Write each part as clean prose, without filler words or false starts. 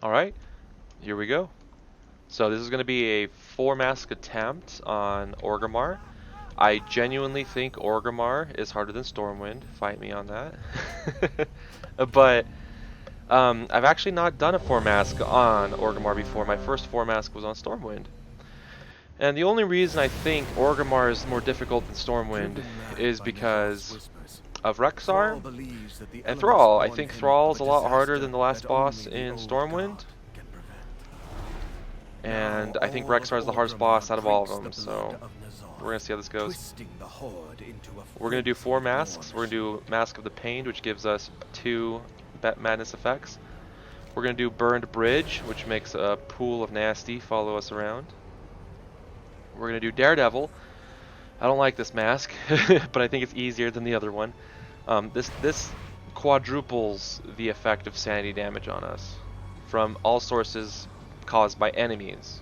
Alright, here we go. So this is going to be a 4-mask attempt on Orgrimmar. I genuinely think Orgrimmar is harder than StormWind. Fight me on that. But I've actually not done a 4-mask on Orgrimmar before. My first 4-mask was on StormWind. And the only reason I think Orgrimmar is more difficult than StormWind is because of Rexxar and Thrall. I think Thrall is a lot harder than the last boss in StormWind. And I think Rexxar is the hardest boss out of all of them, so we're going to see how this goes. We're going to do 4 masks. We're going to do Mask of the Pained, which gives us 2 Madness effects. We're going to do Burned Bridge, which makes a pool of nasty follow us around. We're going to do Daredevil. I don't like this mask, but I think it's easier than the other one. This quadruples the effect of sanity damage on us from all sources caused by enemies.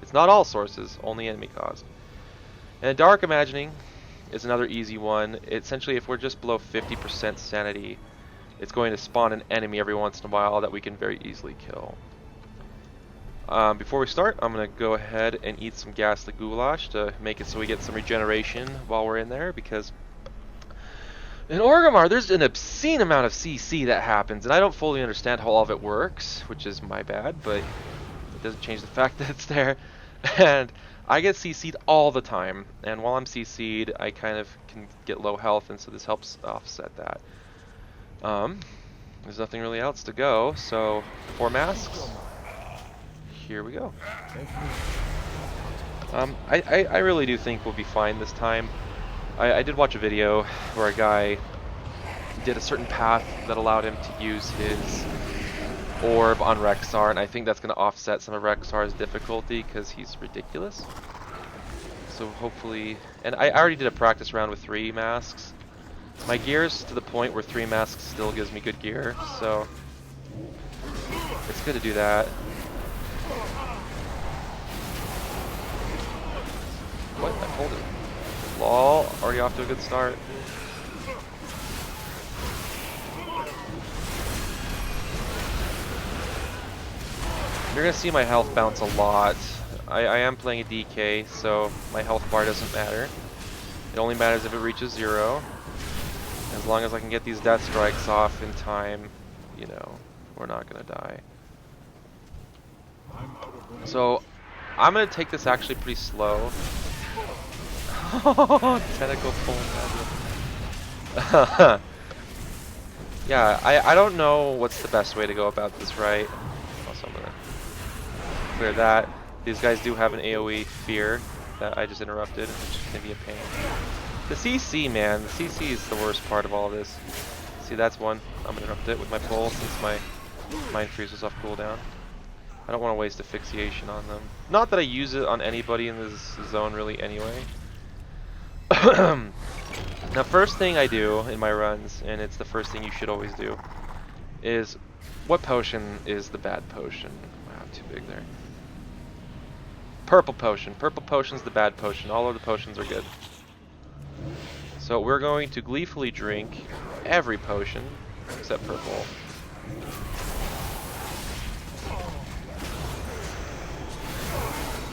It's not all sources, only enemy caused. And Dark Imagining is another easy one. Essentially, if we're just below 50% sanity, it's going to spawn an enemy every once in a while that we can very easily kill. Before we start, I'm going to go ahead and eat some ghastly goulash to make it so we get some regeneration while we're in there, because in Orgrimmar there's an obscene amount of CC that happens, and I don't fully understand how all of it works, which is my bad, but it doesn't change the fact that it's there. And I get CC'd all the time, and while I'm CC'd I kind of can get low health, and so this helps offset that. There's nothing really else to go, so 4 masks. Here we go. I really do think we'll be fine this time. I did watch a video where a guy did a certain path that allowed him to use his orb on Rexxar, and I think that's going to offset some of Rexxar's difficulty because he's ridiculous. So hopefully, and I already did a practice round with 3 masks. My gear's to the point where 3 masks still gives me good gear, so it's good to do that. What? I pulled it. Lol, already off to a good start. You're gonna see my health bounce a lot. I am playing a DK, so my health bar doesn't matter. It only matters if it reaches 0. As long as I can get these death strikes off in time, you know, we're not gonna die. So I'm gonna take this actually pretty slow. Tentacle pulling. Yeah, I don't know what's the best way to go about this, right? Also, I'm gonna clear that. These guys do have an AoE fear that I just interrupted, which can be a pain. The CC, man, the CC is the worst part of all of this. See, that's one. I'm gonna interrupt it with my pull since my mind freeze was off cooldown. I don't want to waste asphyxiation on them. Not that I use it on anybody in this zone really anyway. Now, first thing I do in my runs, and it's the first thing you should always do, is what potion is the bad potion? Wow, too big there. Purple potion. Purple potion's the bad potion. All of the potions are good. So we're going to gleefully drink every potion except purple.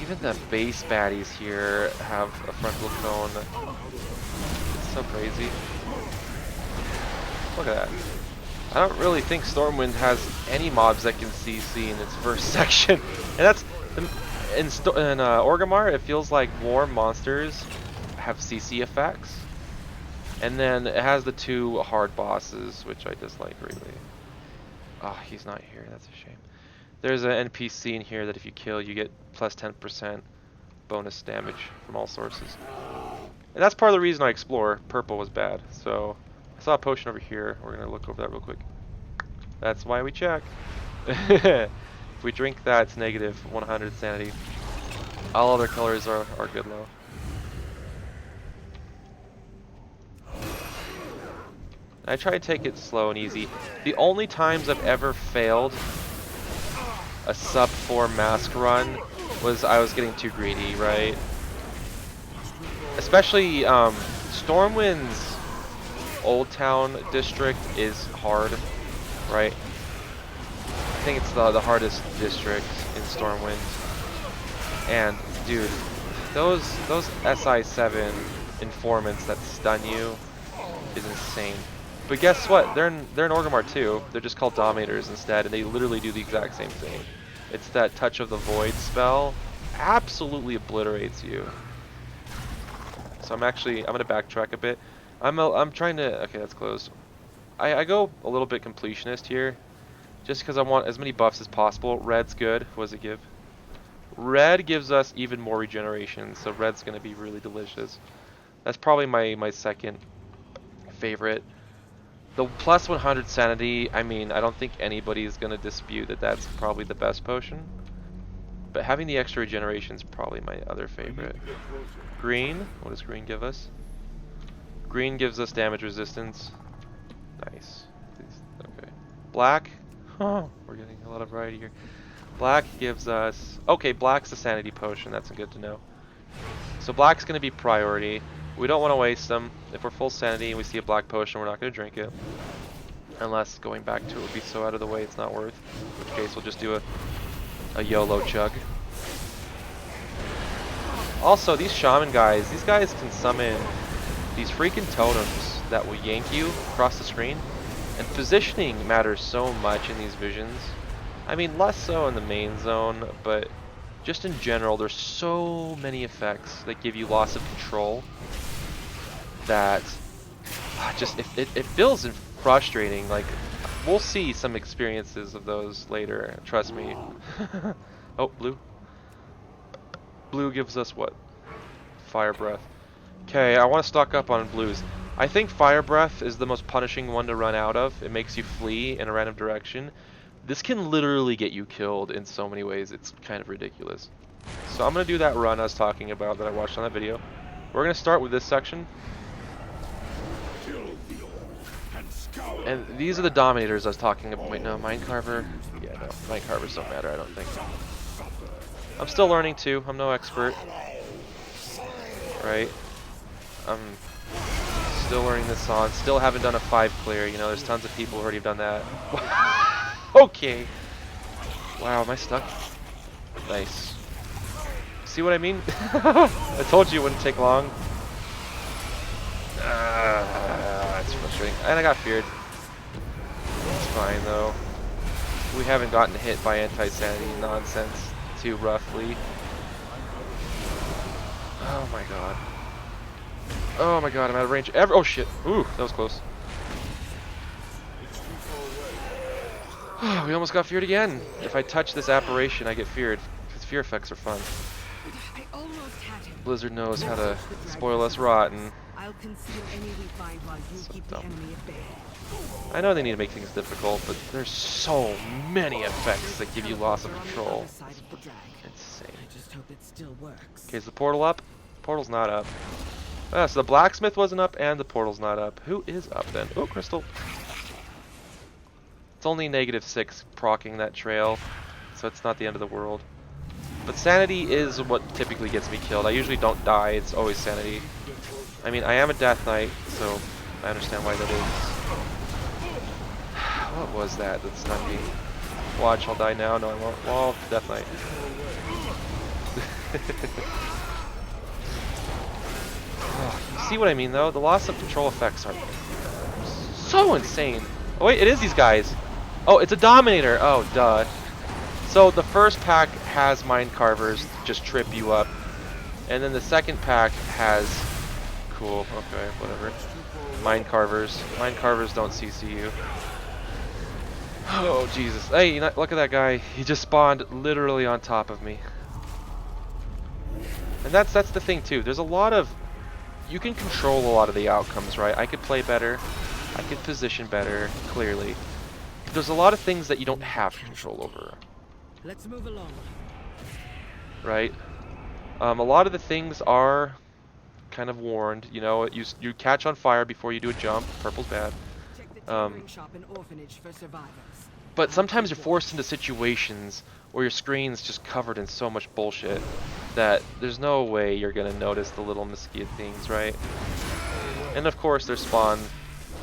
Even the base baddies here have a frontal cone. It's so crazy. Look at that. I don't really think StormWind has any mobs that can CC in its first section. And that's in Orgrimmar, it feels like more monsters have CC effects. And then it has the 2 hard bosses, which I dislike greatly. Oh, he's not here. That's a shame. There's an NPC in here that if you kill, you get plus 10% bonus damage from all sources. And that's part of the reason I explore. Purple was bad. So I saw a potion over here. We're going to look over that real quick. That's why we check. If we drink that, it's negative 100 sanity. All other colors are good low. I try to take it slow and easy. The only times I've ever failed a sub 4 mask run was I was getting too greedy, right? Especially Stormwind's Old Town district is hard, right? I think it's the hardest district in StormWind. And dude, those SI7 informants that stun you is insane. But guess what? They're in Orgrimmar too. They're just called Dominators instead, and they literally do the exact same thing. It's that Touch of the Void spell absolutely obliterates you. So I'm gonna backtrack a bit. I'm trying to, okay, that's closed. I go a little bit completionist here, just because I want as many buffs as possible. Red's good. What does it give? Red gives us even more regeneration, so red's gonna be really delicious. That's probably my second favorite. The plus 100 sanity, I mean, I don't think anybody's gonna dispute that that's probably the best potion. But having the extra regeneration is probably my other favorite. Green, what does green give us? Green gives us damage resistance. Nice. Okay. Black, we're getting a lot of variety here. Black gives us, okay, black's the sanity potion, that's good to know. So black's gonna be priority. We don't want to waste them. If we're full sanity and we see a black potion, we're not going to drink it. Unless going back to it would be so out of the way it's not worth. In which case we'll just do a YOLO chug. Also, these shaman guys, these guys can summon these freaking totems that will yank you across the screen. And positioning matters so much in these visions. I mean, less so in the main zone, but just in general, there's so many effects that give you loss of control that just it feels frustrating. Like, we'll see some experiences of those later, trust me. Oh, blue. Blue gives us what? Fire breath. Okay, I want to stock up on blues. I think fire breath is the most punishing one to run out of. It makes you flee in a random direction. This can literally get you killed in so many ways, it's kind of ridiculous. So I'm going to do that run I was talking about that I watched on that video. We're going to start with this section. And these are the Dominators I was talking about. Wait, no, Minecarver? Yeah, no, Minecarvers don't matter, I don't think. I'm still learning too, I'm no expert. Right? I'm still learning this song, still haven't done a 5 clear, you know, there's tons of people who already have done that. Okay. Wow, am I stuck? Nice. See what I mean? I told you it wouldn't take long. That's frustrating. And I got feared. It's fine though. We haven't gotten hit by anti-sanity nonsense too roughly. Oh my god. Oh my god, I'm out of range. Oh shit. Ooh, that was close. We almost got feared again. If I touch this apparition, I get feared. Because fear effects are fun. Blizzard knows how to spoil us rotten. So I know they need to make things difficult, but there's so many effects that give you loss of control. Insane. Okay, is the portal up? Portal's not up. Ah, so the blacksmith wasn't up and the portal's not up. Who is up then? Oh, crystal. It's only -6 proccing that trail, so it's not the end of the world. But sanity is what typically gets me killed. I usually don't die, it's always sanity. I mean, I am a death knight, so I understand why that is. What was that stunned me? Watch, I'll die now. No, I won't. Well, death knight. You see what I mean, though? The loss of control effects are so insane. Oh, wait, it is these guys. Oh, it's a Dominator. Oh, duh. So the first pack has Minecarvers to just trip you up. And then the second pack has... Cool, okay, whatever. Minecarvers. Minecarvers don't CC you. Oh, Jesus. Hey, look at that guy. He just spawned literally on top of me. And that's the thing, too. There's a lot of... You can control a lot of the outcomes, right? I could play better. I could position better, clearly. But there's a lot of things that you don't have control over. Let's move along. Right? A lot of the things are kind of warned. You know, you catch on fire before you do a jump. Purple's bad. But sometimes you're forced into situations where your screen's just covered in so much bullshit that there's no way you're gonna notice the little mesquite things, right? And of course, there's spawn.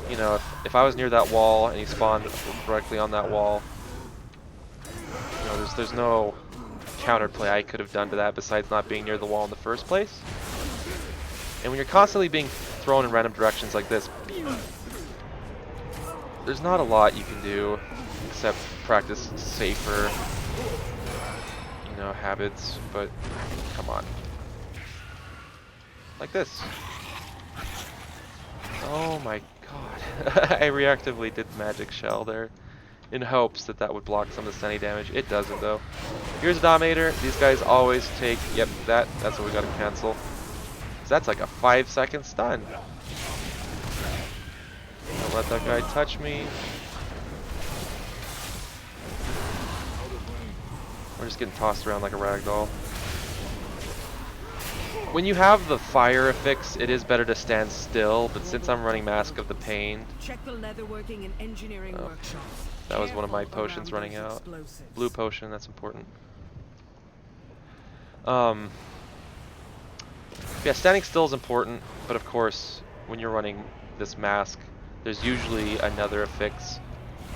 You know, if I was near that wall and he spawned directly on that wall, There's no counterplay I could have done to that besides not being near the wall in the first place. And when you're constantly being thrown in random directions like this, there's not a lot you can do except practice safer, you know, habits. But come on, like this. Oh my god! I reactively did magic shell there, in hopes that that would block some of the stunning damage. It doesn't though. Here's a Dominator. These guys always take. Yep, that's what we gotta cancel. So that's like a 5-second stun. Don't let that guy touch me. We're just getting tossed around like a ragdoll. When you have the fire affix, it is better to stand still, but since I'm running Mask of the Pain, check the leatherworking and engineering workshops. That was one of my potions running out. Blue potion, that's important. Yeah, standing still is important, but of course, when you're running this mask, there's usually another affix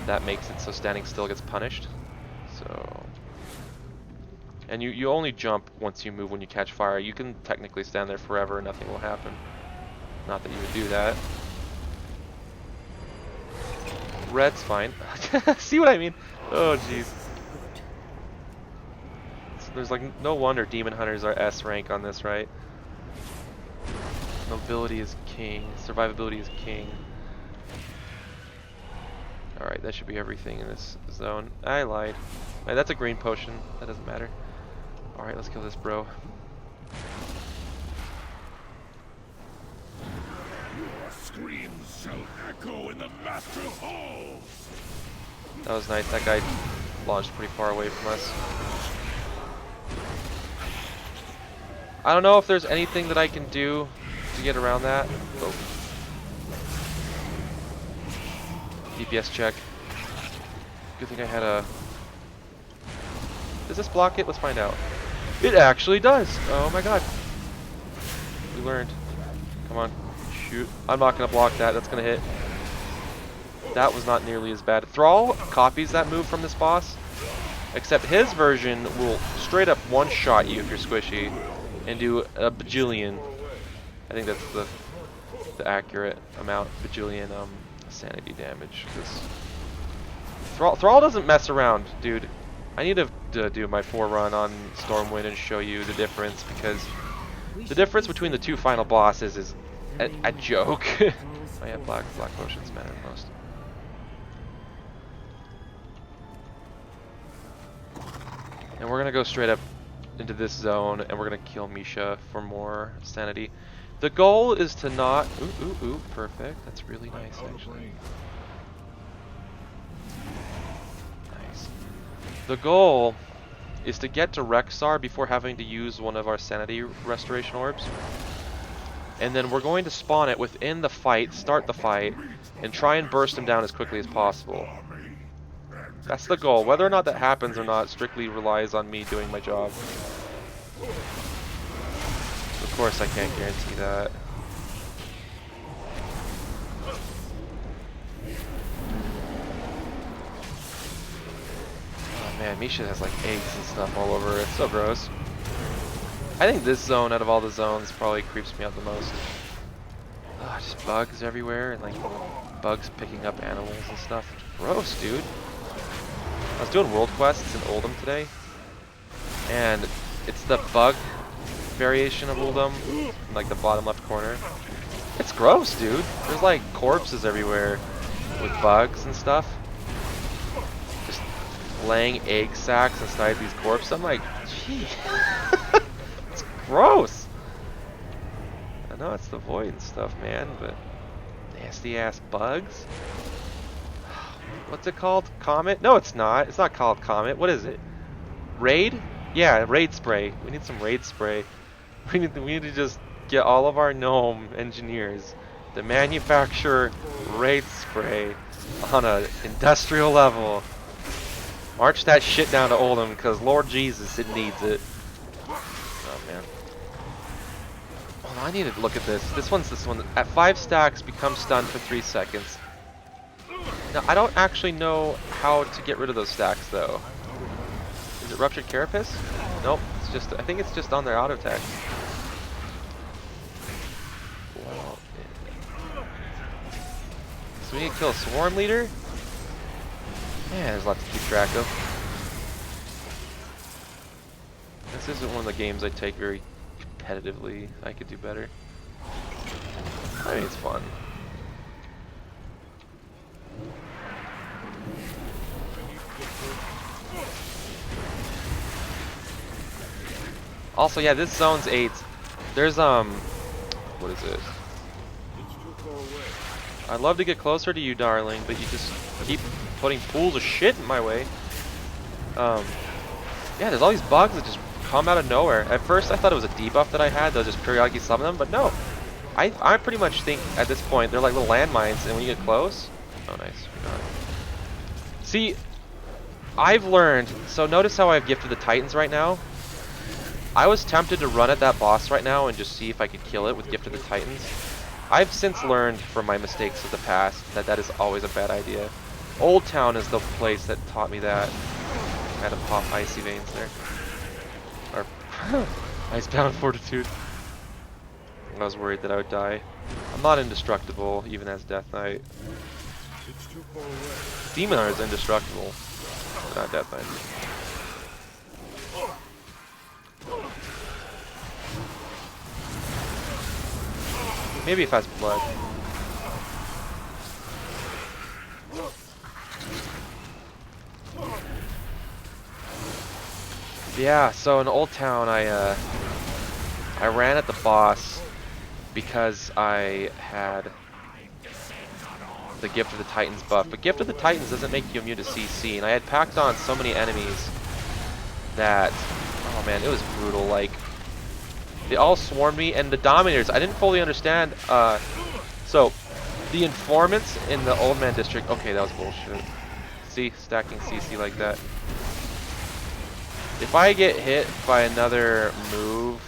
that makes it so standing still gets punished. So, and you only jump once you move when you catch fire. You can technically stand there forever and nothing will happen. Not that you would do that. Red's fine. See what I mean? Oh jeez. So there's like no wonder demon hunters are S rank on this, right? Mobility is king. Survivability is king. Alright, that should be everything in this zone. I lied. Right, that's a green potion. That doesn't matter. Alright, let's kill this bro. Your screams shall echo in the Master's Hall. That was nice. That guy launched pretty far away from us. I don't know if there's anything that I can do to get around that. Oh. DPS check. Good thing I had a... Does this block it? Let's find out. It actually does! Oh my god. We learned. Come on. Shoot. I'm not going to block that. That's going to hit. That was not nearly as bad. Thrall copies that move from this boss. Except his version will straight up one-shot you if you're squishy. And do a bajillion. I think that's the accurate amount. Bajillion sanity damage. Thrall doesn't mess around, dude. I need to do my forerun on StormWind and show you the difference, because the difference between the two final bosses is a joke. Oh yeah, black potions matter the most. And we're gonna go straight up into this zone, and we're gonna kill Misha for more sanity. The goal is to not... Ooh, perfect. That's really nice, actually. Nice. The goal is to get to Rexar before having to use one of our sanity restoration orbs. And then we're going to spawn it within the fight, start the fight, and try and burst him down as quickly as possible. That's the goal. Whether or not that happens or not strictly relies on me doing my job. Of course I can't guarantee that. Oh man, Misha has like eggs and stuff all over it. So gross. I think this zone out of all the zones probably creeps me out the most. Oh, just bugs everywhere and like bugs picking up animals and stuff. Gross, dude. I was doing world quests in Oldham today, and it's the bug variation of Oldham, in like the bottom left corner. It's gross, dude. There's like corpses everywhere with bugs and stuff. Just laying egg sacs inside these corpses. I'm like, gee, it's gross. I know it's the void and stuff, man, but nasty ass bugs. What's it called? Comet? No, it's not. It's not called Comet. What is it? Raid? Yeah, raid spray. We need some raid spray. We need to just get all of our gnome engineers to manufacture raid spray on an industrial level. March that shit down to Oldham, because Lord Jesus, it needs it. Oh man. Oh, I need to look at this. This one. At 5 stacks, become stunned for 3 seconds. Now, I don't actually know how to get rid of those stacks, though. Is Is it Ruptured Carapace? Nope. It's just. I think it's just on their auto attack. Well, so we need to kill a Swarm Leader? Man, there's a lot to keep track of. This isn't one of the games I take very competitively. I could do better. I mean, it's fun. Also, yeah, this zone's 8. There's what is it? I'd love to get closer to you, darling, but you just keep putting pools of shit in my way. Yeah, there's all these bugs that just come out of nowhere. At first, I thought it was a debuff that I had. They'll just periodically summon them, but no. I pretty much think at this point they're like little landmines, and when you get close, oh nice, we got it. See, I've learned. So notice how I've gifted the Titans right now. I was tempted to run at that boss right now and just see if I could kill it with Gift of the Titans. I've since learned from my mistakes of the past that that is always a bad idea. Old Town is the place that taught me that. I had to pop Icy Veins there. Or Icebound Fortitude. I was worried that I would die. I'm not indestructible, even as Death Knight. Demon Hunter is indestructible, but not Death Knight. Maybe if it has blood. Yeah, so in Old Town I ran at the boss because I had the Gift of the Titans buff. But Gift of the Titans doesn't make you immune to CC, and I had packed on so many enemies that, oh man, it was brutal. Like, they all swarmed me, and the Dominators, I didn't fully understand. So, the Informants in the Old Man District, okay, that was bullshit. See, stacking CC like that. If I get hit by another move,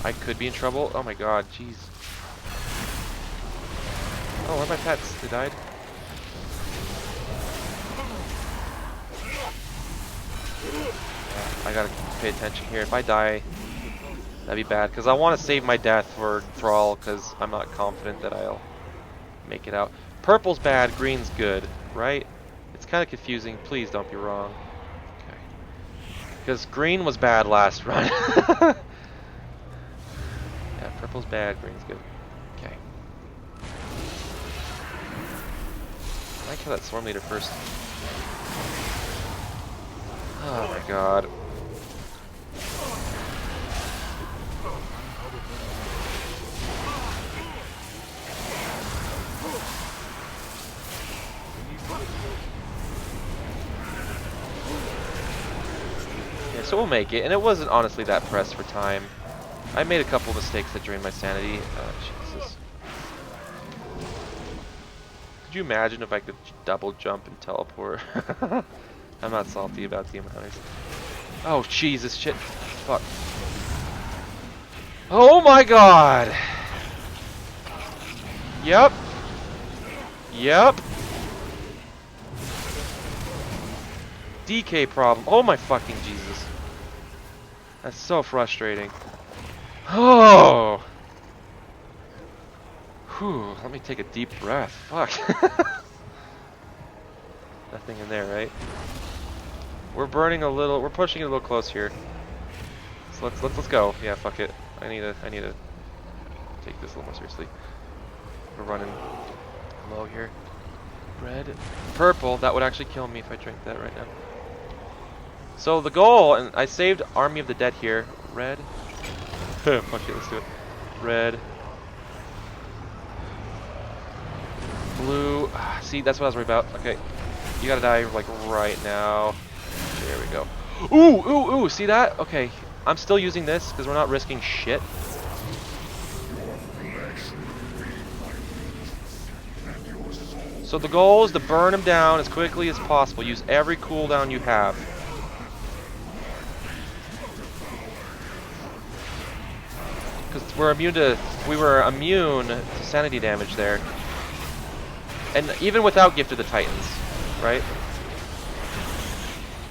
I could be in trouble. Oh my god, jeez. Oh, where are my pets? They died? Yeah, I gotta pay attention here. If I die, that'd be bad, because I want to save my death for Thrall, because I'm not confident that I'll make it out. Purple's bad, green's good, right? It's kind of confusing. Please don't be wrong. Okay. Because green was bad last run. Yeah, purple's bad, green's good. Okay. I might kill that Swarm Leader first. Oh my god. Yeah, so we'll make it, and it wasn't honestly that pressed for time. I made a couple mistakes that drained my sanity. Jesus. Could you imagine if I could double jump and teleport? I'm not salty about Demon Hunters. Oh, Jesus, shit. Fuck. Oh my god! Yep. Yep. DK problem. Oh my fucking Jesus. That's so frustrating. Oh! Whew, let me take a deep breath. Fuck. Nothing in there, right? We're burning a little. We're pushing it a little close here. So let's go. Yeah, fuck it. I need to take this a little more seriously. We're running low here. Red, purple. That would actually kill me if I drank that right now. So the goal, and I saved Army of the Dead here. Red. Fuck it, let's do it. Red. Blue. See, that's what I was worried about. Okay. You gotta die like right now. There we go. Ooh, ooh, ooh. See that? Okay. I'm still using this because we're not risking shit. So the goal is to burn them down as quickly as possible. Use every cooldown you have. Because we were immune to sanity damage there. And even without Gift of the Titans, right?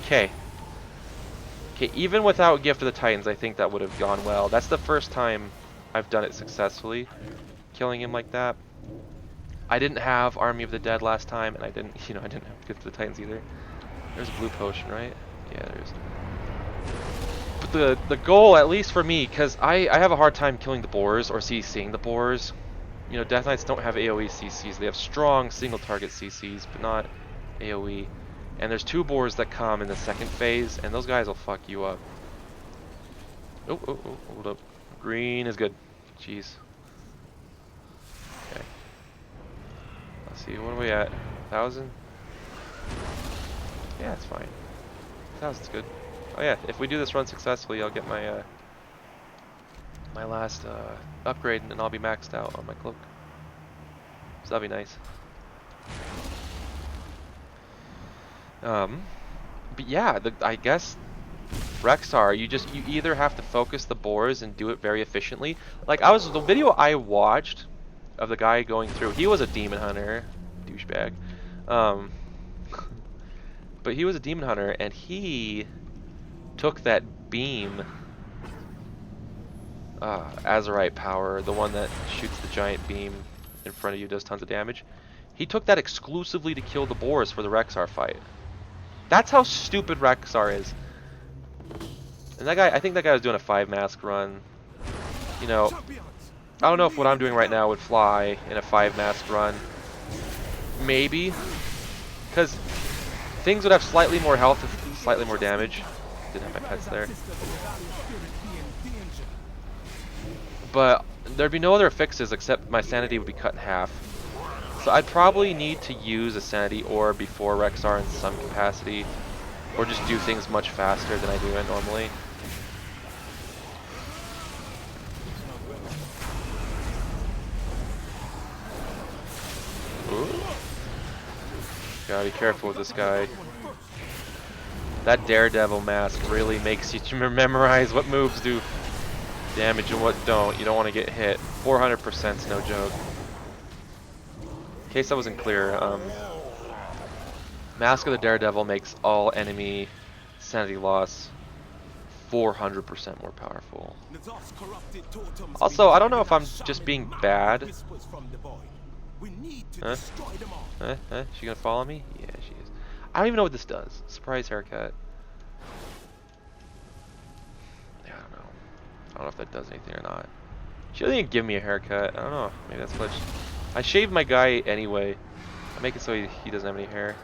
Okay. Okay, even without Gift of the Titans, I think that would have gone well. That's the first time I've done it successfully, killing him like that. I didn't have Army of the Dead last time, and I didn't, I didn't have Gift of the Titans either. There's a blue potion, right? Yeah, there is. But the goal, at least for me, because I have a hard time killing the boars or CCing the boars. Death Knights don't have AoE CCs. They have strong single target CCs, but not AoE. And there's 2 boars that come in the second phase, and those guys will fuck you up. Oh, hold up. Green is good. Jeez. Okay. Let's see, what are we at? 1,000? Yeah, it's fine. 1,000's good. Oh yeah, if we do this run successfully, I'll get my my last upgrade, and I'll be maxed out on my cloak. So that'll be nice. But yeah, I guess Rexar, you either have to focus the boars and do it very efficiently. Like the video I watched of the guy going through, he was a demon hunter, douchebag. But he was a demon hunter, and he took that beam, Azurite power, the one that shoots the giant beam in front of you, does tons of damage. He took that exclusively to kill the boars for the Rexar fight. That's how stupid Rexar is. And that guy, I think that guy was doing a 5 mask run. I don't know if what I'm doing right now would fly in a 5 mask run. Maybe. Because things would have slightly more health and slightly more damage. Didn't have my pets there. But there'd be no other fixes except my sanity would be cut in half. So I'd probably need to use a sanity orb before Rexar in some capacity, or just do things much faster than I do it normally. Ooh. Gotta be careful with this guy. That Daredevil mask really makes you memorize what moves do damage and what don't. You don't want to get hit. 400% is no joke. In case I wasn't clear, Mask of the Daredevil makes all enemy sanity loss 400% more powerful. Also, I don't know if I'm just being bad. Huh? She gonna follow me? Yeah, she is. I don't even know what this does. Surprise haircut. Yeah, I don't know. I don't know if that does anything or not. She didn't even give me a haircut. I don't know. Maybe that's glitched. I shaved my guy anyway. I make it so he doesn't have any hair.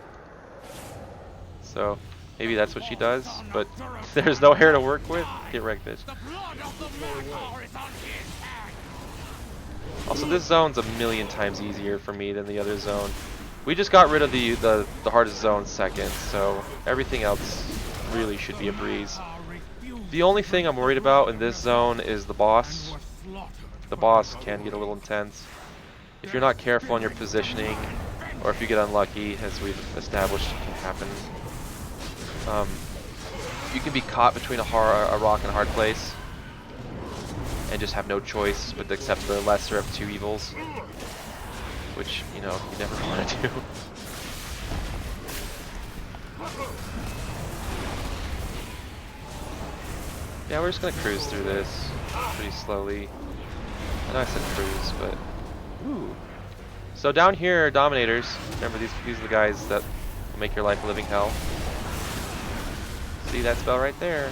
So maybe that's what she does. But there's no hair to work with. Get wrecked, bitch. Also, this zone's a million times easier for me than the other zone. We just got rid of the hardest zone second, so everything else really should be a breeze. The only thing I'm worried about in this zone is the boss. The boss can get a little intense. If you're not careful on your positioning, or if you get unlucky, as we've established can happen, you can be caught between a rock and a hard place, and just have no choice but to accept the lesser of 2 evils, which, you never want to do. Yeah, we're just gonna cruise through this pretty slowly. I know I said cruise, but ooh. So down here, Dominators. Remember, these are the guys that will make your life a living hell. See that spell right there?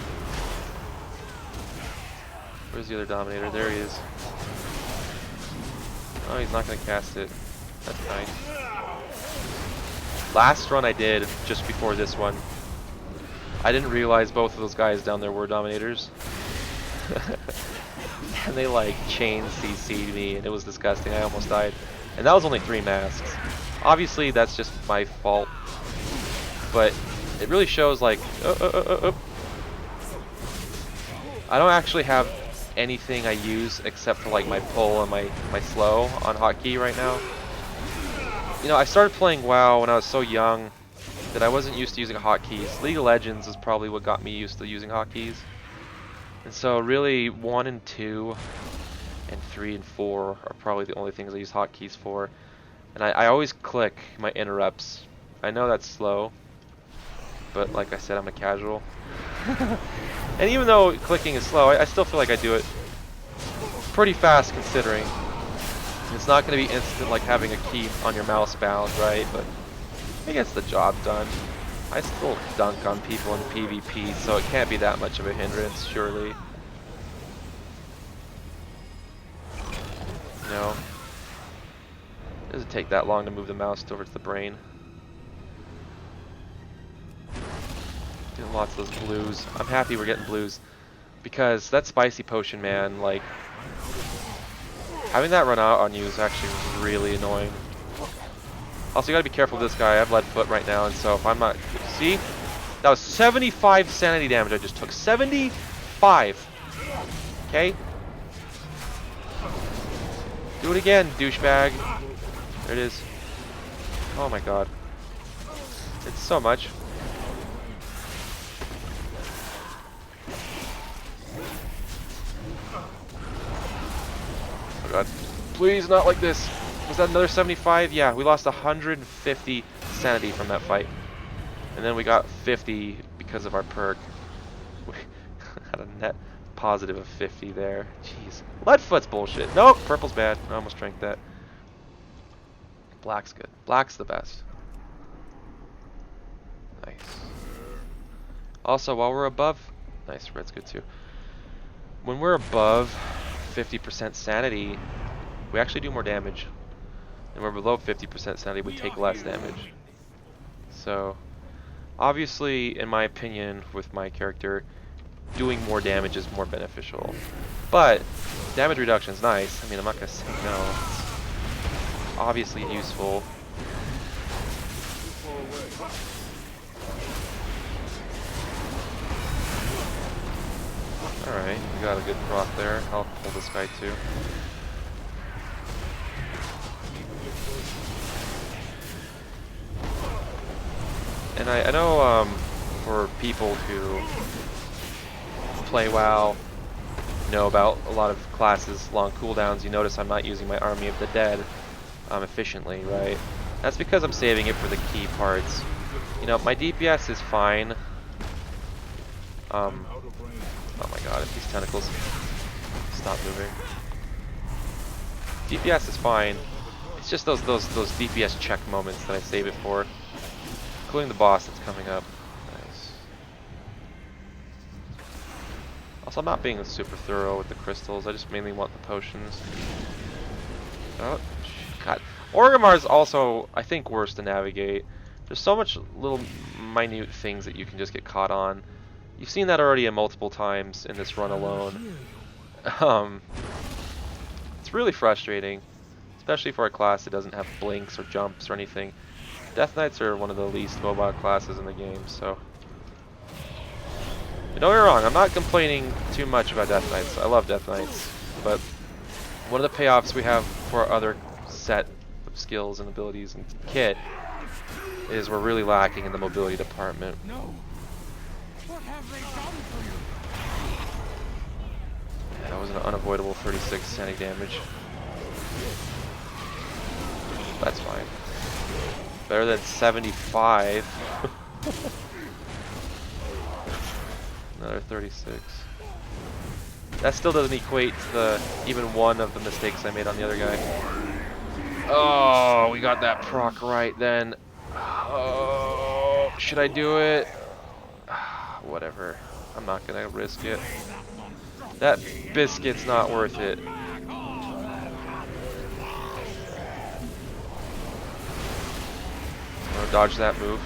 Where's the other Dominator? There he is. Oh, he's not gonna cast it. That's nice. Last run I did, just before this one, I didn't realize both of those guys down there were Dominators. And they like chain CC'd me, and it was disgusting. I almost died. And that was only 3 masks. Obviously that's just my fault, but it really shows like I don't actually have anything I use except for like my pull and my slow on hotkey right now. I started playing WoW when I was so young that I wasn't used to using hotkeys. League of Legends is probably what got me used to using hotkeys. And so really 1 and 2 and 3 and 4 are probably the only things I use hotkeys for. And I always click my interrupts. I know that's slow, but like I said, I'm a casual. And even though clicking is slow, I still feel like I do it pretty fast considering. It's not going to be instant like having a key on your mouse bound, right? But it gets the job done. I still dunk on people in PvP, so it can't be that much of a hindrance, surely. No. It doesn't take that long to move the mouse towards the brain. Getting lots of those blues. I'm happy we're getting blues. Because that spicy potion, man, like... having that run out on you is actually really annoying. Also, you gotta be careful with this guy. I have lead foot right now, and so if I'm not... See? That was 75 sanity damage I just took. 75! Okay? Do it again, douchebag. There it is. Oh my god. It's so much. Oh god. Please, not like this. Was that another 75? Yeah, we lost 150 sanity from that fight. And then we got 50 because of our perk. We had a net positive of 50 there. Jeez. Leadfoot's bullshit. Nope, purple's bad. I almost drank that. Black's good. Black's the best. Nice. Also, while we're above... Nice, red's good too. When we're above 50% sanity, we actually do more damage. And we're below 50% sanity, we take less damage. So, obviously, in my opinion, with my character, doing more damage is more beneficial. But, damage reduction is nice. I mean, I'm not going to say no. It's obviously useful. Alright, we got a good proc there. I'll pull this guy too. And I know for people who play WoW, know about a lot of classes, long cooldowns, you notice I'm not using my Army of the Dead efficiently, right? That's because I'm saving it for the key parts. You know, my DPS is fine. Oh my god, if these tentacles stop moving. DPS is fine. It's just those DPS check moments that I save it for. Including the boss that's coming up. Nice. Also, I'm not being super thorough with the crystals. I just mainly want the potions. Oh, god. Orgrimmar is also, I think, worse to navigate. There's so much little minute things that you can just get caught on. You've seen that already multiple times in this run alone. It's really frustrating, especially for a class that doesn't have blinks or jumps or anything. Death Knights are one of the least mobile classes in the game, so... Don't get me wrong, I'm not complaining too much about Death Knights. I love Death Knights, but one of the payoffs we have for our other set of skills and abilities and kit is we're really lacking in the mobility department. No. What have they done for you? Yeah, that was an unavoidable 36 sanity damage. That's fine. Better than 75. Another 36. That still doesn't equate to the even one of the mistakes I made on the other guy. Oh, we got that proc right then. Oh, should I do it? Whatever. I'm not gonna risk it. That biscuit's not worth it. I'm gonna dodge that move.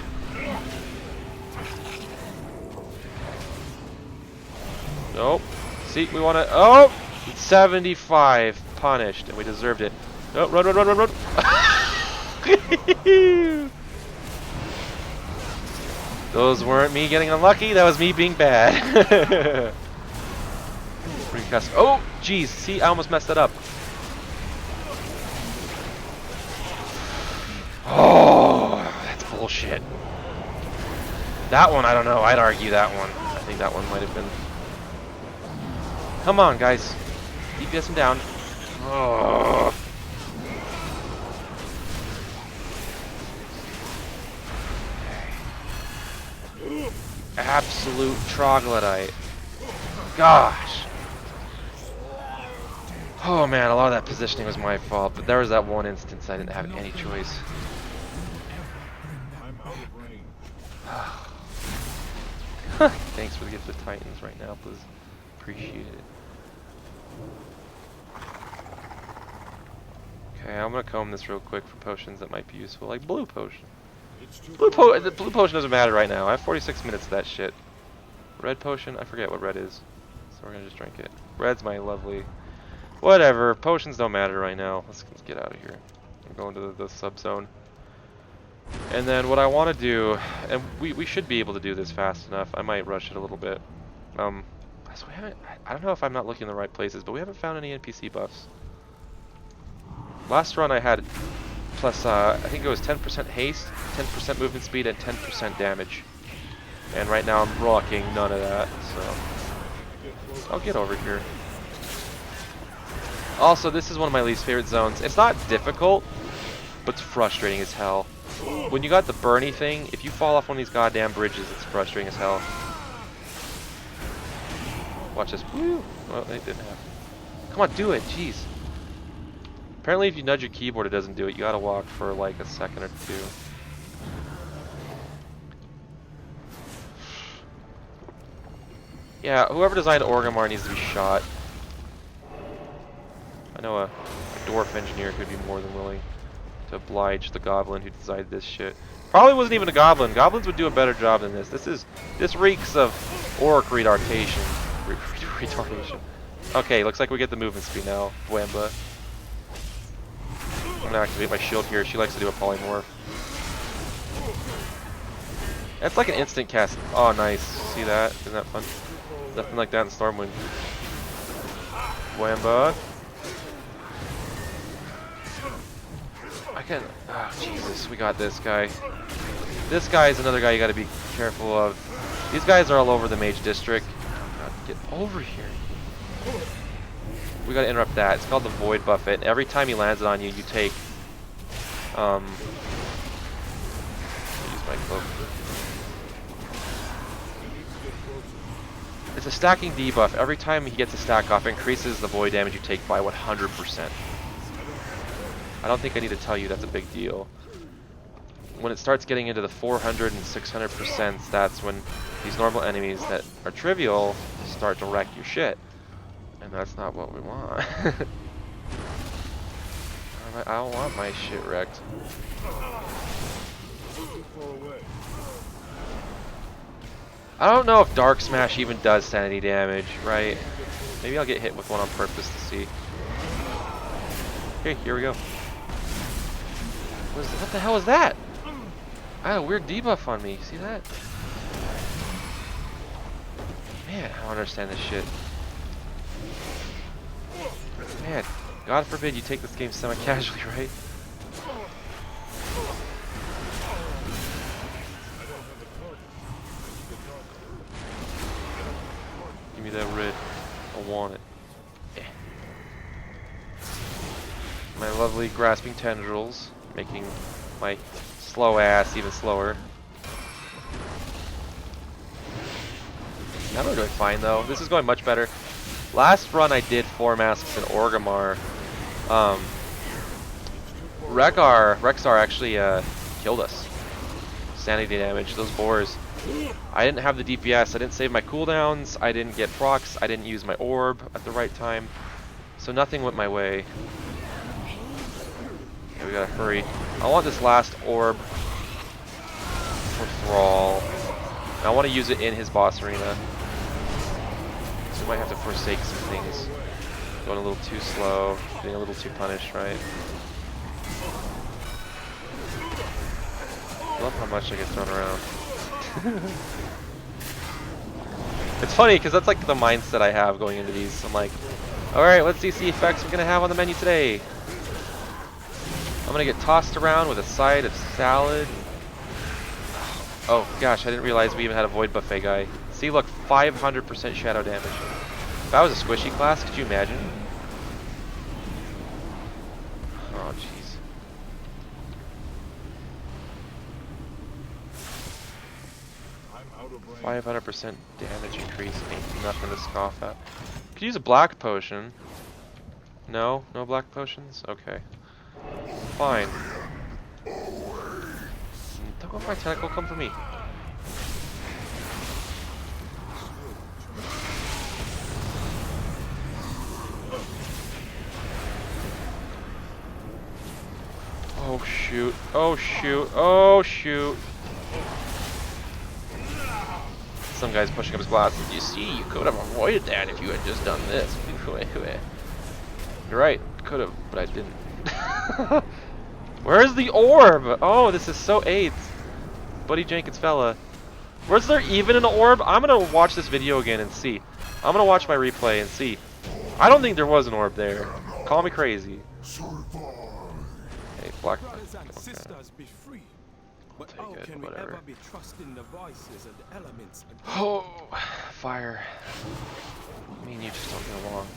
Nope. See, we wanna. Oh! 75 punished, and we deserved it. Oh, run, run, run, run, run! Those weren't me getting unlucky, that was me being bad. Oh, jeez, see, I almost messed that up. Oh, that's bullshit. That one, I don't know, I'd argue that one. I think that one might have been... Come on, guys. DPS him down. Oh. absolute troglodyte. Gosh. Oh man, a lot of that positioning was my fault, but there was that one instance I didn't have any choice. Thanks for the gift of Titans right now, please. Appreciate it. Okay, I'm gonna comb this real quick for potions that might be useful, like blue potion. The blue potion doesn't matter right now. I have 46 minutes of that shit. Red potion, I forget what red is, so we're gonna just drink it. Red's my lovely. Whatever, potions don't matter right now. Let's get out of here. I'm going to the sub-zone. And then what I want to do, and we should be able to do this fast enough. I might rush it a little bit. So we haven't, I don't know if I'm not looking in the right places, but we haven't found any NPC buffs. Last run I had plus, I think it was 10% haste, 10% movement speed, and 10% damage. And right now I'm rocking none of that, so I'll get over here. Also, this is one of my least favorite zones. It's not difficult, but it's frustrating as hell. When you got the Bernie thing, if you fall off one of these goddamn bridges, it's frustrating as hell. Watch this. Woo! Well, they didn't have. Come on, do it. Jeez. Apparently, if you nudge your keyboard, it doesn't do it. You gotta walk for like a second or two. Yeah, whoever designed Orgrimmar needs to be shot. I know a dwarf engineer could be more than willing to oblige the goblin who designed this shit. Probably wasn't even a goblin. Goblins would do a better job than this. This reeks of orc retardation. Retardation. Okay, looks like we get the movement speed now. Wamba. I'm gonna activate my shield here. She likes to do a polymorph. That's like an instant cast. Oh, nice. See that? Isn't that fun? Nothing like that in StormWind. Wamba. Oh, Jesus, we got this guy. This guy is another guy you gotta be careful of. These guys are all over the mage district. Oh, God, get over here. We gotta interrupt that. It's called the Void Buffet. And every time he lands it on you, you take. Use my cloak. It's a stacking debuff. Every time he gets a stack off, it increases the void damage you take by 100%. I don't think I need to tell you that's a big deal. When it starts getting into the 400 and 600%, that's when these normal enemies that are trivial start to wreck your shit. And that's not what we want. I don't want my shit wrecked. I don't know if Dark Smash even does sanity damage, right? Maybe I'll get hit with one on purpose to see. Okay, here we go. What the hell was that? I had a weird debuff on me. See that? Man, I don't understand this shit. Man, God forbid you take this game semi-casually, right? Give me that red. I want it. My lovely grasping tendrils, making my slow ass even slower. Now we're doing fine though. This is going much better. Last run I did 4 masks in Orgrimmar. Rexar actually killed us. Sanity damage, those boars. I didn't have the DPS, I didn't save my cooldowns, I didn't get procs, I didn't use my orb at the right time. So nothing went my way. Okay, we gotta hurry. I want this last orb for Thrall. And I want to use it in his boss arena. So we might have to forsake some things. Going a little too slow, being a little too punished, right? I love how much I get thrown around. It's funny because that's like the mindset I have going into these. I'm like, alright, let's see the effects we're going to have on the menu today. I'm going to get tossed around with a side of salad. Oh gosh, I didn't realize we even had a Void Buffet guy. See, look, 500% shadow damage. If that was a squishy class, could you imagine? Oh jeez. 500% damage increase ain't nothing to scoff at. Could use a black potion. No? No black potions? Okay. Fine. Don't go for my tentacle, come for me. Oh shoot, oh shoot, oh shoot. Some guy's pushing up his glasses. You see, you could have avoided that if you had just done this. You're right, could have, but I didn't. Where's the orb? Oh, this is so AIDS. Buddy Jenkins fella. Was there even an orb? I'm gonna watch this video again and see. I'm gonna watch my replay and see. I don't think there was an orb there. Call me crazy. Hey, black. Brothers and sisters, be free. But Take how it, can we whatever. ever be trusting the voices and the elements? Oh, fire. Me and you just don't get along.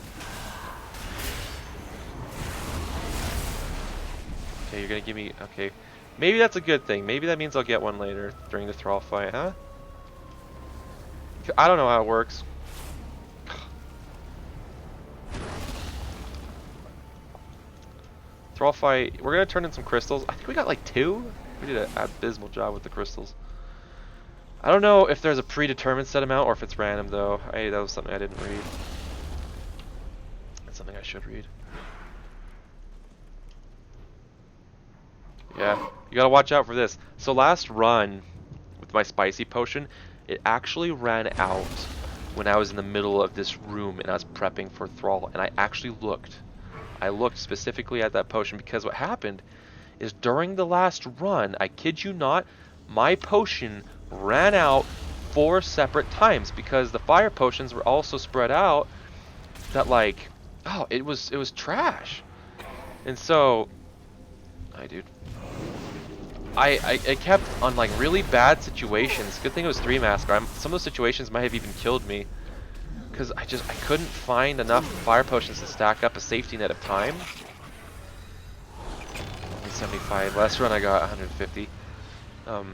Okay, you're gonna give me. Okay. Maybe that's a good thing. Maybe that means I'll get one later during the Thrall fight, huh? I don't know how it works. Thrall fight. We're gonna turn in some crystals. I think we got like 2. We did an abysmal job with the crystals. I don't know if there's a predetermined set amount or if it's random though. That was something I didn't read. That's something I should read. Yeah, you gotta watch out for this. So last run with my spicy potion, it actually ran out when I was in the middle of this room and I was prepping for Thrall, and I actually looked. I looked specifically at that potion because what happened is during the last run, I kid you not, my potion ran out 4 separate times because the fire potions were also spread out that like, oh, it was trash. And so, dude. I kept on like really bad situations. Good thing it was 3 massacre. Some of those situations might have even killed me because I couldn't find enough fire potions to stack up a safety net of time. Only 75. Last run I got 150. But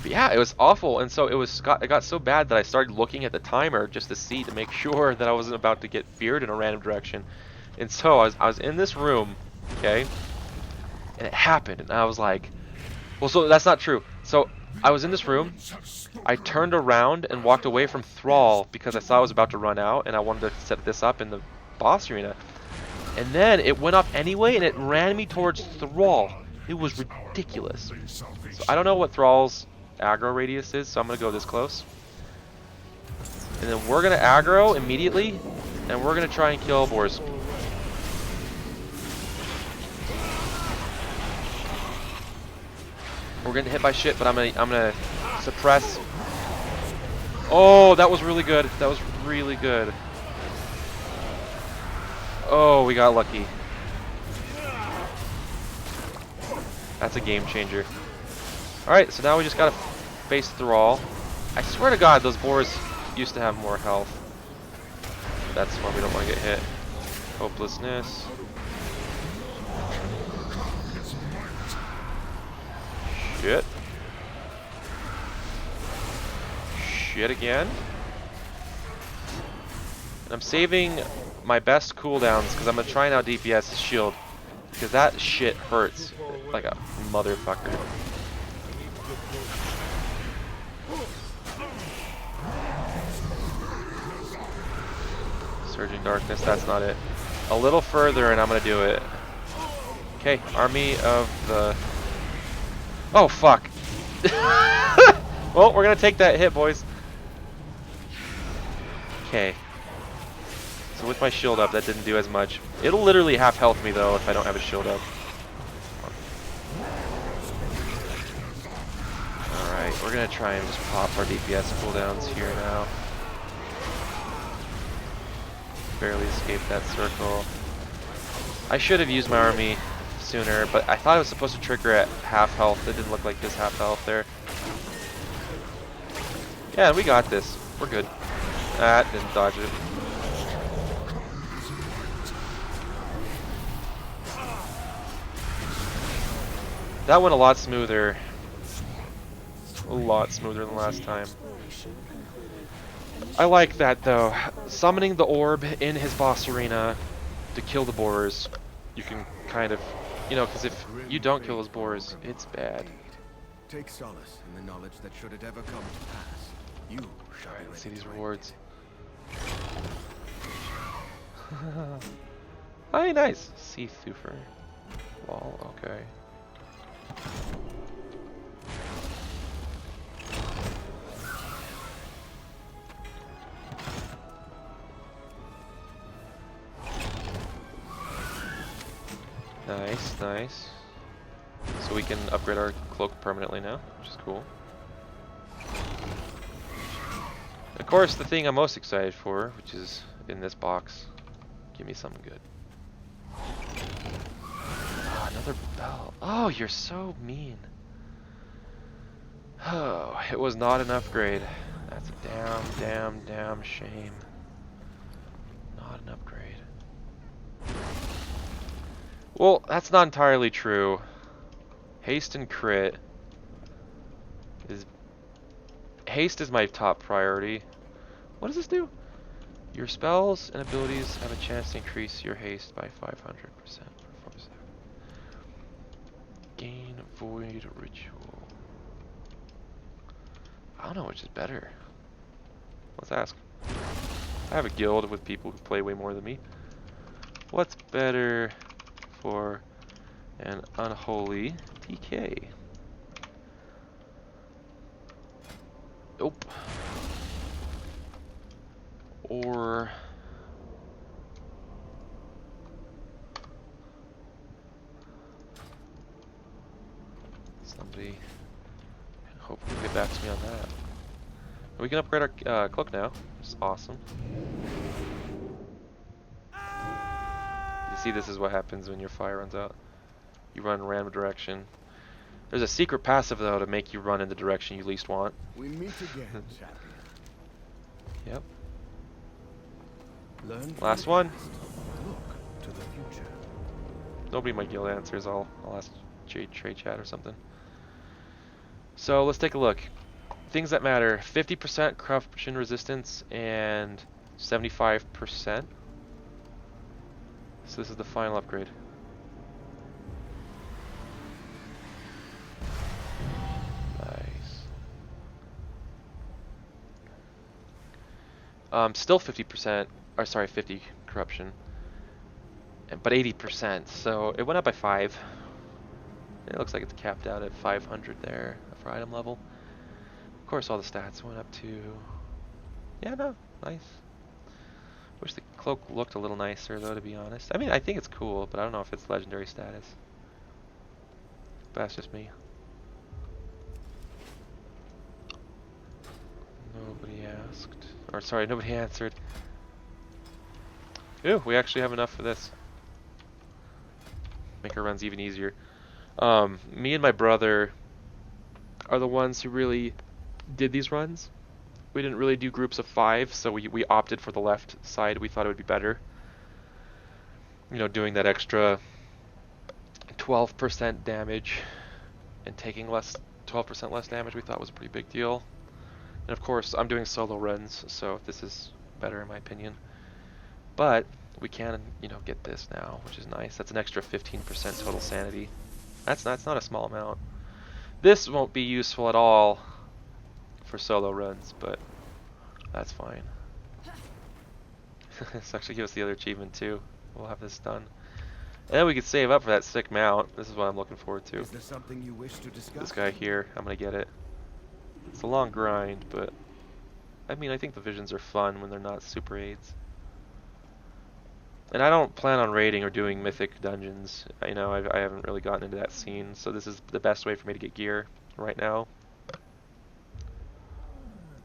yeah, it was awful, and so it got so bad that I started looking at the timer just to see to make sure that I wasn't about to get feared in a random direction. And so I was in this room, okay, and it happened, and I was like. Well, so that's not true. So I was in this room, I turned around and walked away from Thrall because I saw I was about to run out and I wanted to set this up in the boss arena. And then it went up anyway and it ran me towards Thrall. It was ridiculous. So I don't know what Thrall's aggro radius is, so I'm going to go this close. And then we're going to aggro immediately and we're going to try and kill boars. We're getting hit by shit, but I'm gonna suppress. Oh, that was really good. That was really good. Oh, we got lucky. That's a game changer. Alright, so now we just gotta face Thrall. I swear to God, those boars used to have more health. That's why we don't want to get hit. Hopelessness. Shit. Shit again. And I'm saving my best cooldowns because I'm going to try and out DPS his shield. Because that shit hurts like a motherfucker. Surging Darkness, that's not it. A little further and I'm going to do it. Okay, Army of the... Oh, fuck. Well, we're going to take that hit, boys. Okay. So with my shield up, that didn't do as much. It'll literally half health me, though, if I don't have a shield up. Alright, we're going to try and just pop our DPS cooldowns here now. Barely escaped that circle. I should have used my army sooner, but I thought it was supposed to trigger at half health. It didn't look like this half health there. Yeah, we got this. We're good. That didn't dodge it. That went a lot smoother. A lot smoother than last time. I like that though. Summoning the orb in his boss arena to kill the boars, you can kind of, you know, because if you don't kill those boars, it's bad. Take solace in the knowledge that should it ever come to pass, you shall Alright, be let's see ready these to rewards. Hey, nice. Sea Thuffer. Wall, okay. Nice, nice. So we can upgrade our cloak permanently now, which is cool. Of course, the thing I'm most excited for, which is in this box. Give me something good. Oh, another bell. Oh, you're so mean. Oh, it was not an upgrade. That's a damn shame. Not an upgrade. Well, that's not entirely true. Haste and crit is... Haste is my top priority. What does this do? Your spells and abilities have a chance to increase your haste by 500%. Gain Void Ritual. I don't know which is better. Let's ask. I have a guild with people who play way more than me. What's better for an unholy TK? Nope. Or somebody can hopefully get back to me on that. We can upgrade our cloak now, which is awesome. You see, this is what happens when your fire runs out. You run in a random direction. There's a secret passive though to make you run in the direction you least want. We meet again, champion. Yep. Learn from Last the one. past. Look to the future. Nobody in my guild answers. I'll ask trade chat or something. So let's take a look. Things that matter: 50% corruption resistance and 75%. So this is the final upgrade. Nice. Still 50%, or sorry, 50 corruption, but 80%. So it went up by 5. It looks like it's capped out at 500 there for item level. Of course, all the stats went up to. Yeah, no, nice. Wish the cloak looked a little nicer though, to be honest. I mean, I think it's cool, but I don't know if it's legendary status. But that's just me. Nobody asked. Or sorry, nobody answered. Ooh, we actually have enough for this. Make our runs even easier. Me and my brother are the ones who really did these runs. We didn't really do groups of 5, so we opted for the left side. We thought it would be better. You know, doing that extra 12% damage and taking 12% less damage we thought was a pretty big deal. And of course, I'm doing solo runs, so this is better in my opinion. But we can, you know, get this now, which is nice. That's an extra 15% total sanity. That's not a small amount. This won't be useful at all for solo runs, but that's fine. This actually gives us the other achievement too. We'll have this done. And then we could save up for that sick mount. This is what I'm looking forward to. Is there something you wish to discuss? This guy here, I'm gonna get it. It's a long grind, but I mean, I think the visions are fun when they're not super aids. And I don't plan on raiding or doing mythic dungeons. You know, I haven't really gotten into that scene, so this is the best way for me to get gear right now.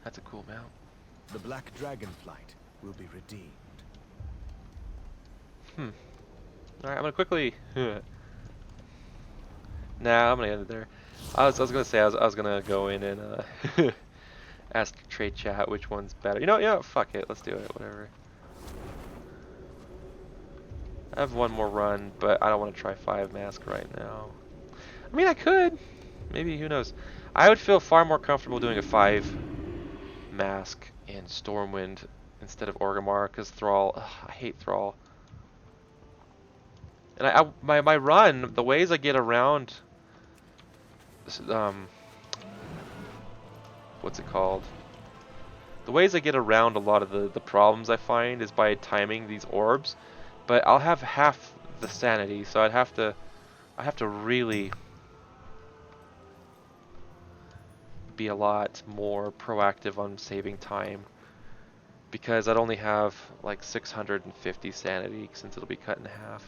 That's a cool mount. The Black Dragonflight will be redeemed. Alright, I'm gonna quickly... Nah, I'm gonna end it there. I was gonna say, I was gonna go in and ask trade chat which one's better. You know, fuck it, let's do it, whatever. I have one more run, but I don't want to try 5 mask right now. I mean, I could. Maybe, who knows. I would feel far more comfortable doing a 5 mask in Stormwind instead of Orgrimmar, because Thrall, ugh, I hate Thrall. And my run, the ways I get around, what's it called? The ways I get around a lot of the problems I find is by timing these orbs, but I'll have half the sanity, so I have to really be a lot more proactive on saving time, because I'd only have like 650 sanity since it'll be cut in half.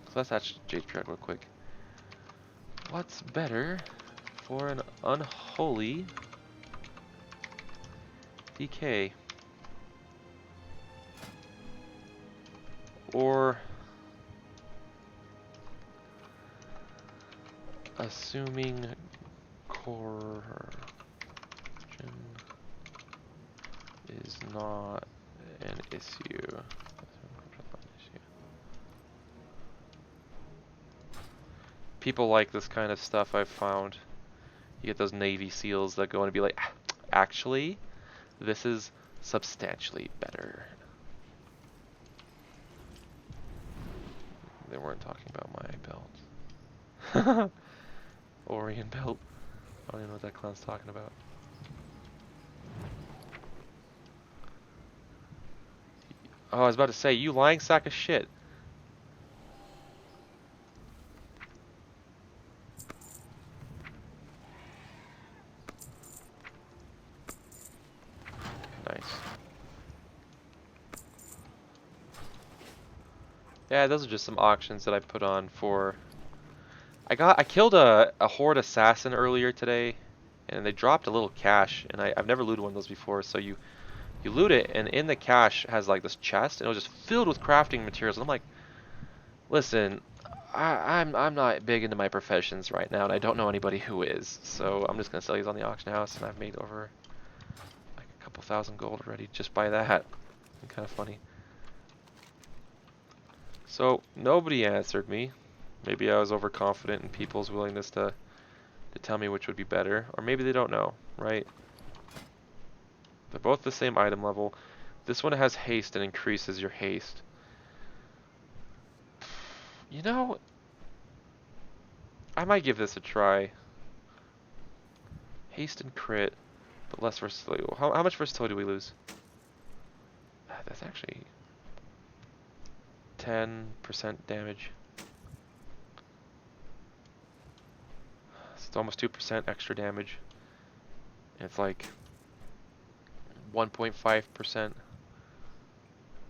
So let's actually JPR real quick. What's better for an unholy DK? Or assuming coercion is not an issue. People like this kind of stuff, I've found. You get those Navy SEALs that go in and be like, actually, this is substantially better. They weren't talking about my belt. Orion belt. I don't even know what that clown's talking about. Oh, I was about to say, you lying sack of shit. Nice. Yeah, those are just some auctions that I put on for... I killed a horde assassin earlier today, and they dropped a little cache, and I've never looted one of those before, so you loot it, and in the cache has like this chest, and it was just filled with crafting materials, and I'm like, listen, I'm not big into my professions right now, and I don't know anybody who is, so I'm just gonna sell these on the auction house, and I've made over like a couple thousand gold already just by that. Kind of funny. So nobody answered me. Maybe I was overconfident in people's willingness to tell me which would be better, or maybe they don't know, right? They're both the same item level. This one has haste and increases your haste. You know, I might give this a try. Haste and crit, but less versatility. How much versatility do we lose? That's actually 10% damage. It's almost 2% extra damage. And it's like 1.5%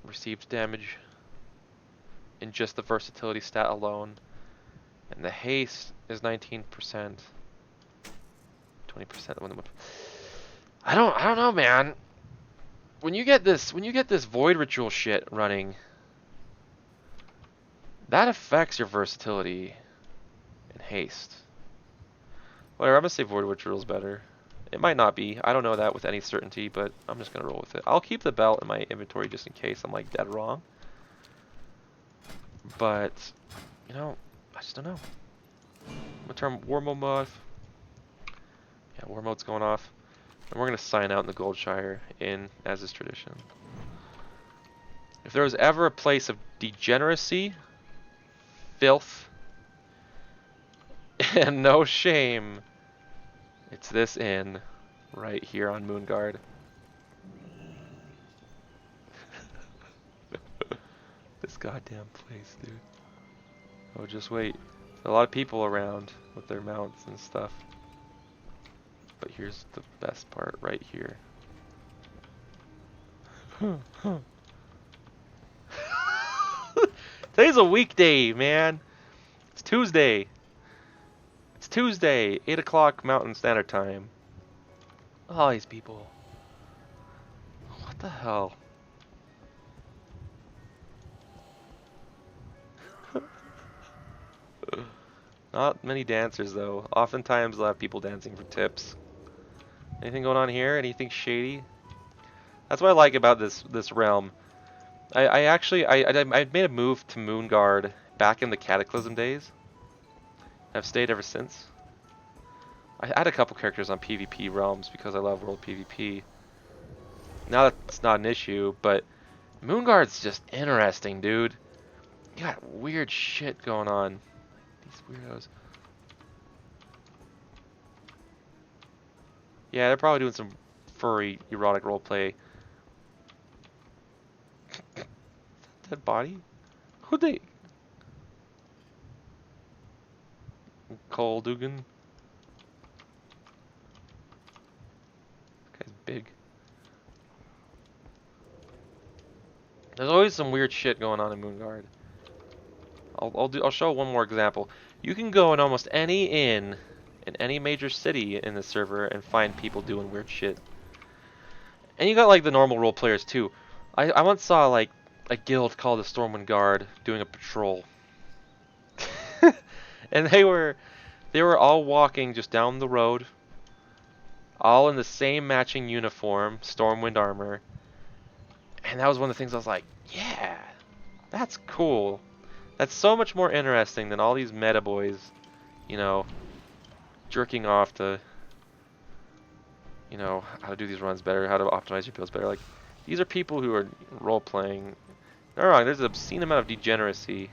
received damage in just the versatility stat alone. And the haste is 19%. 20%. I don't know, man. When you get this void ritual shit running, that affects your versatility and haste. Whatever, I'm gonna say void ritual is better. It might not be. I don't know that with any certainty, but I'm just gonna roll with it. I'll keep the belt in my inventory just in case I'm like dead wrong. But you know, I just don't know. I'm gonna turn war mode off. Yeah, war mode's going off. And we're gonna sign out in the Goldshire Inn, as is tradition. If there was ever a place of degeneracy, filth, and no shame, it's this inn right here on Moonguard. This goddamn place, dude. Oh, just wait. A lot of people around with their mounts and stuff. But here's the best part right here. Today's a weekday, man. It's Tuesday. It's Tuesday, 8 o'clock Mountain Standard Time. All these people. What the hell? Not many dancers though. Oftentimes they'll have people dancing for tips. Anything going on here? Anything shady? That's what I like about this realm. I made a move to Moonguard back in the Cataclysm days. I've stayed ever since. I had a couple characters on PvP realms because I love world PvP. Now that's not an issue, but Moonguard's just interesting, dude. You got weird shit going on. These weirdos. Yeah, they're probably doing some furry, erotic roleplay. Dead body? Who'd they? Cole Dugan? This guy's big. There's always some weird shit going on in Moonguard. I'll show one more example. You can go in almost any inn in any major city in the server and find people doing weird shit. And you got like the normal role players too. I once saw like a guild called the StormWind Guard doing a patrol. And they were all walking just down the road, all in the same matching uniform, Stormwind armor. And that was one of the things I was like, yeah, that's cool. That's so much more interesting than all these meta boys, you know, jerking off to, you know, how to do these runs better, how to optimize your builds better. Like, these are people who are role-playing. No wrong, there's an obscene amount of degeneracy.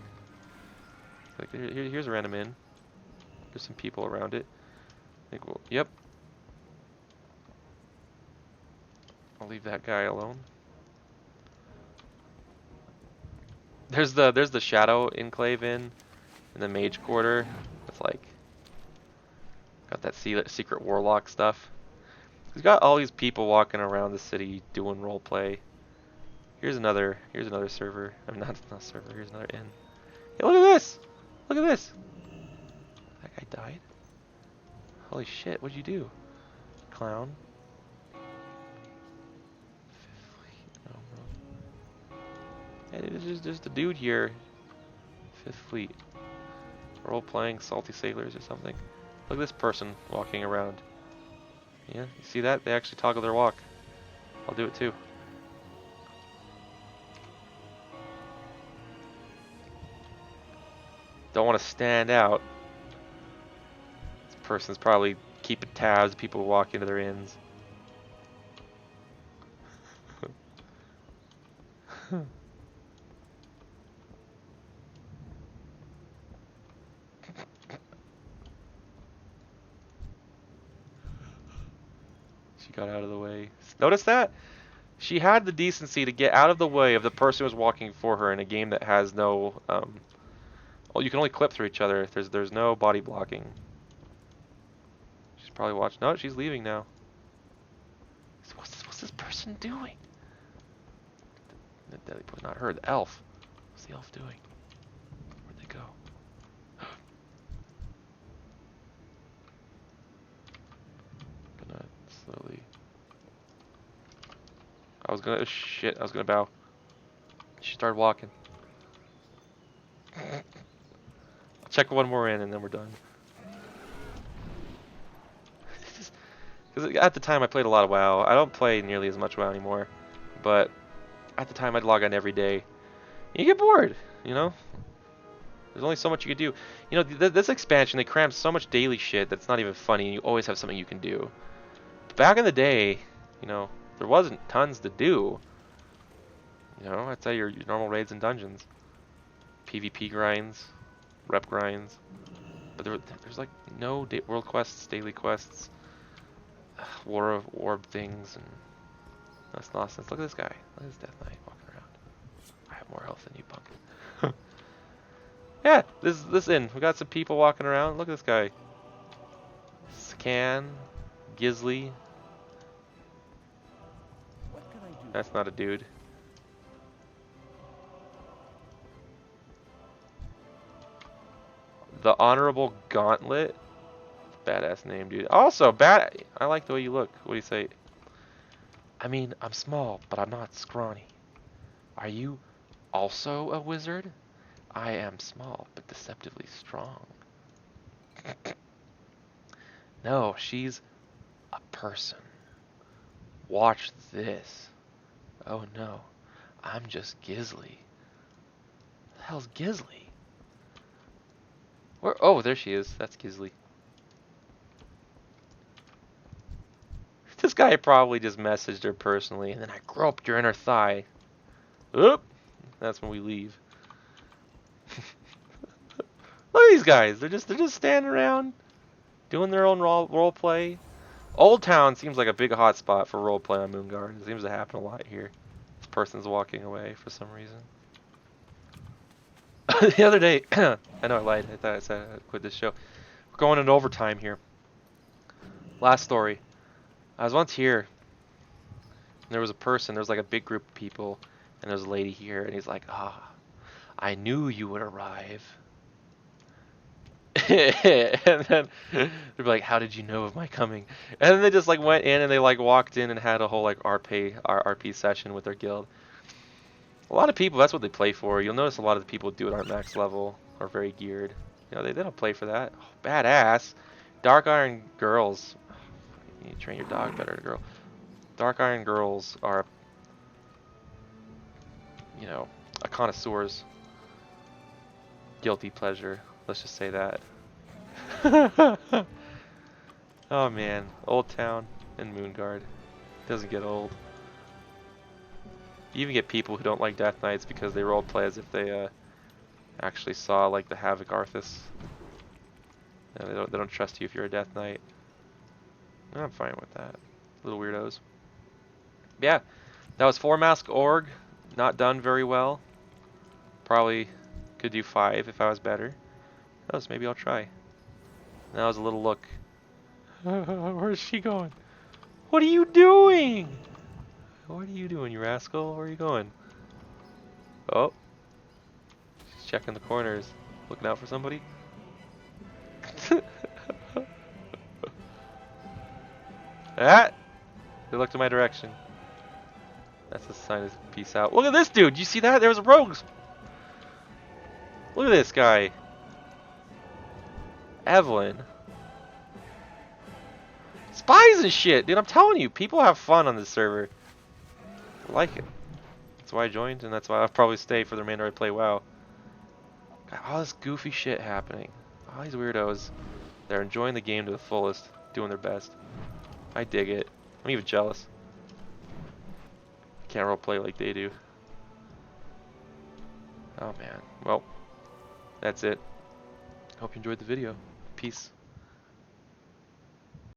Like, here's a random inn. There's some people around it. I think, well, yep. I'll leave that guy alone. There's the Shadow Enclave in the Mage Quarter. It's like got that secret warlock stuff. He's got all these people walking around the city doing roleplay. Here's another server. I'm not a server. Here's another inn. Hey, look at this! Look at this! That guy died. Holy shit! What'd you do, clown? And it's just a dude here. Fifth Fleet. Role playing Salty Sailors or something. Look at this person walking around. Yeah, you see that? They actually toggle their walk. I'll do it too. Don't want to stand out. This person's probably keeping tabs. People walk into their inns. She got out of the way. Notice that? She had the decency to get out of the way of the person who was walking for her in a game that has no, well, you can only clip through each other. There's no body blocking. She's probably watching. No, she's leaving now. What's this person doing? The deadly poison, not her, the elf. What's the elf doing? Where'd they go? Gonna slowly. I was gonna shit. I was gonna bow. She started walking. I'll check one more in and then we're done. Because at the time I played a lot of WoW. I don't play nearly as much WoW anymore, but at the time I'd log on every day. You get bored, you know. There's only so much you can do. You know, this expansion, they crammed so much daily shit that's not even funny, and you always have something you can do. But back in the day, you know, there wasn't tons to do. You know, I'd say your normal raids and dungeons. PvP grinds, rep grinds. But there's like no world quests, daily quests, war of orb things, and that's nonsense. Look at this guy. Look at this Death Knight walking around. I have more health than you, punk. Yeah, this inn. We got some people walking around. Look at this guy. Scan, Gizly. That's not a dude. The Honorable Gauntlet. Badass name, dude. Also, I like the way you look. What do you say? I mean, I'm small, but I'm not scrawny. Are you also a wizard? I am small, but deceptively strong. No, she's a person. Watch this. Oh no, I'm just Gizly. The hell's Gizly? Where? Oh, there she is. That's Gizly. This guy probably just messaged her personally, and then I groped her in her thigh. Oop! That's when we leave. Look at these guys. They're just standing around, doing their own role play. Old Town seems like a big hot spot for role play on Moonguard. It seems to happen a lot here. This person's walking away for some reason. The other day, I know I lied. I thought I said I'd quit this show. We're going into overtime here. Last story. I was once here, and there was a person. There was like a big group of people, and there was a lady here, and he's like, "Ah, I knew you would arrive." And then they'd be like, "How did you know of my coming?" And then they just like went in and they like walked in and had a whole like RP session with their guild. A lot of people, that's what they play for. You'll notice a lot of the people who do it aren't max level or very geared. You know, they don't play for that. Oh, badass. Dark Iron girls. You need to train your dog better, girl. Dark Iron girls are, you know, a connoisseur's guilty pleasure. Let's just say that. Oh man, Old Town and Moonguard. Doesn't get old. You even get people who don't like Death Knights because they roleplay as if they actually saw like the Havoc Arthas. And they don't trust you if you're a Death Knight. I'm fine with that. Little weirdos. Yeah, that was 4-mask Org. Not done very well. Probably could do 5 if I was better. Who knows, maybe I'll try. That was a little look. Where's she going? What are you doing? What are you doing, you rascal? Where are you going? Oh. She's checking the corners. Looking out for somebody. Ah! They looked in my direction. That's a sign of peace out. Look at this dude! You see that? There's a rogue! Look at this guy. Evelyn. Spies and shit! Dude, I'm telling you, people have fun on this server. I like it. That's why I joined, and that's why I'll probably stay for the remainder I play WoW. Got all this goofy shit happening. All these weirdos. They're enjoying the game to the fullest, doing their best. I dig it. I'm even jealous. I can't roleplay like they do. Oh man. Well, that's it. Hope you enjoyed the video. Peace.